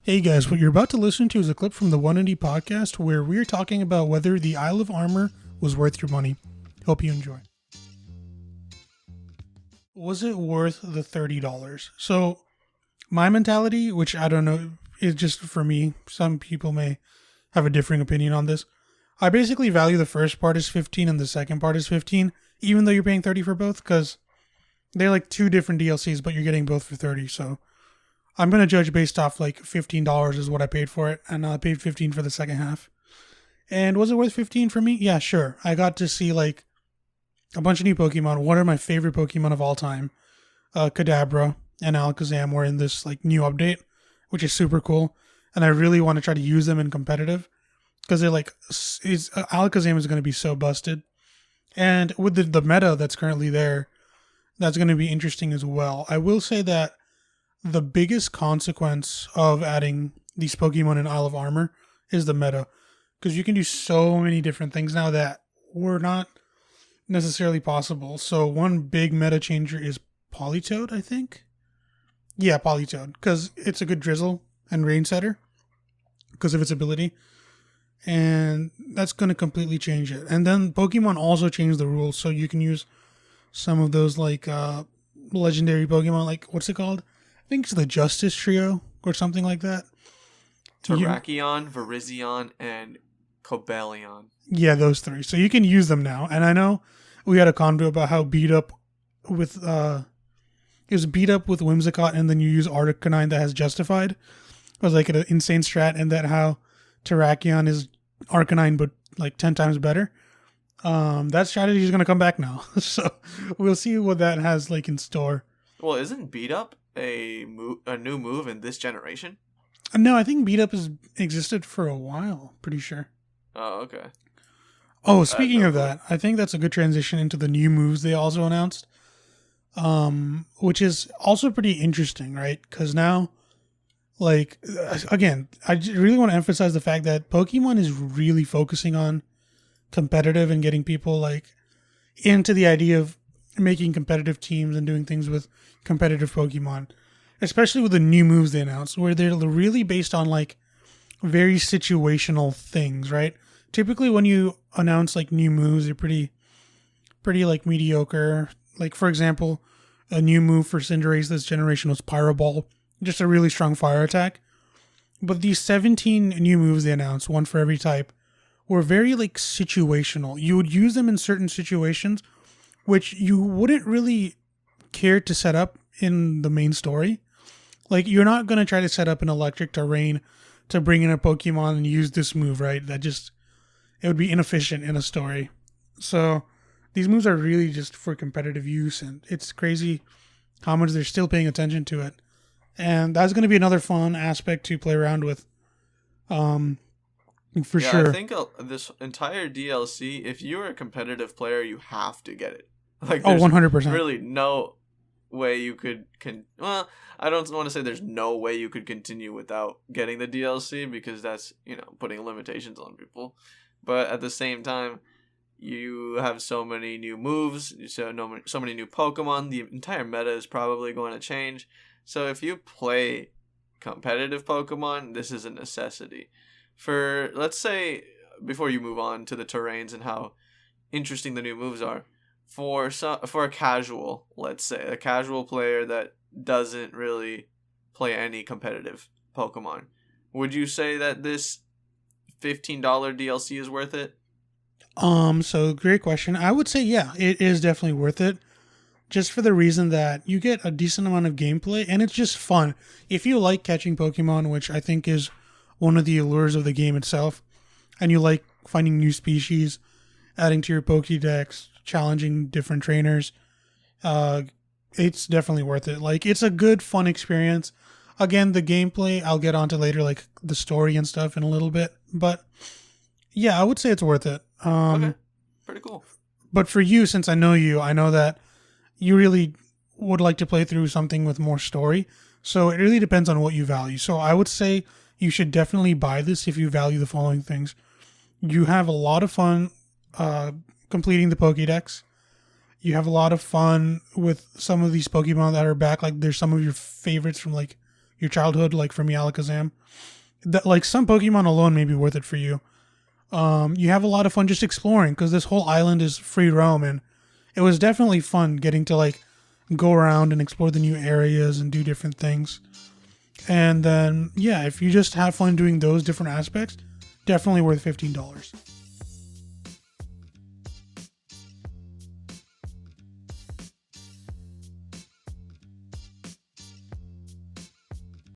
Hey guys, what you're about to listen to is a clip from the 180 podcast where we're talking about whether the Isle of Armor was worth your money. Hope you enjoy. Was it worth the $30? So, my mentality, which I don't know, is just for me. Some people may have a differing opinion on this. I basically value the first part as 15 and the second part as 15, even though you're paying 30 for both, because they're like two different DLCs, but you're getting both for 30, so I'm going to judge based off like $15 is what I paid for it, and I paid 15 for the second half. And was it worth 15 for me? Yeah, sure. I got to see like a bunch of new Pokemon. One of my favorite Pokemon of all time, Kadabra and Alakazam, were in this like new update, which is super cool. And I really want to try to use them in competitive because they're like, Alakazam is going to be so busted. And with the meta that's currently there, that's going to be interesting as well. I will say that the biggest consequence of adding these Pokemon in Isle of Armor is the meta. Because you can do so many different things now that were not necessarily possible. So one big meta changer is Politoed, I think. Yeah, Politoed. Because it's a good drizzle and rain setter. Because of its ability. And that's going to completely change it. And then Pokemon also changed the rules. So you can use some of those like legendary Pokemon. Like, what's it called? I think it's the Justice Trio or something like that. Terrakion, Virizion, and Cobalion. Yeah, those three. So you can use them now. And I know we had a convo about how beat up with it was beat up with Whimsicott, and then you use Arcanine that has Justified. It was like an insane strat, and that how Terrakion is Arcanine but like 10 times better. That strategy is going to come back now. So we'll see what that has like in store. Well, isn't beat up a new move in this generation? No, I think beat up has existed for a while. Pretty sure. Oh, okay. Oh, speaking of that, I think that's a good transition into the new moves they also announced, which is also pretty interesting, right? Because now, like, again, I really want to emphasize the fact that Pokemon is really focusing on competitive and getting people like into the idea of making competitive teams and doing things with competitive Pokemon, especially with the new moves they announced, where they're really based on like very situational things, right? Typically when you announce like new moves, they're pretty like mediocre. Like, for example, a new move for Cinderace this generation was Pyro Ball, just a really strong fire attack. But these 17 new moves they announced, one for every type, were very like situational. You would use them in certain situations which you wouldn't really care to set up in the main story. Like, you're not going to try to set up an electric terrain to bring in a Pokemon and use this move, right? It would be inefficient in a story. So these moves are really just for competitive use, and it's crazy how much they're still paying attention to it. And that's going to be another fun aspect to play around with. For sure. I think this entire DLC, if you're a competitive player, you have to get it. Like, 100%. Really no way you could well, I don't want to say there's no way you could continue without getting the DLC, because that's, putting limitations on people. But at the same time, you have so many new moves, so many new Pokemon, the entire meta is probably going to change. So if you play competitive Pokemon, this is a necessity. For, let's say, before you move on to the terrains and how interesting the new moves are, for a casual, let's say, a casual player that doesn't really play any competitive Pokemon, would you say that this $15 DLC is worth it? So great question. I would say, yeah, it is definitely worth it. Just for the reason that you get a decent amount of gameplay, and it's just fun. If you like catching Pokemon, which I think is one of the allures of the game itself, and you like finding new species, adding to your Pokédex, challenging different trainers, it's definitely worth it. Like, it's a good, fun experience. Again, the gameplay I'll get onto later, like the story and stuff in a little bit. But yeah, I would say it's worth it. Okay, pretty cool. But for you, since I know you, I know that you really would like to play through something with more story. So it really depends on what you value. So I would say you should definitely buy this if you value the following things. You have a lot of fun completing the Pokédex. You have a lot of fun with some of these Pokemon that are back. Like, there's some of your favorites from like your childhood, like from Alakazam. That like some Pokemon alone may be worth it for you. You have a lot of fun just exploring because this whole island is free roam, and it was definitely fun getting to like go around and explore the new areas and do different things. And then yeah, if you just have fun doing those different aspects, definitely worth $15.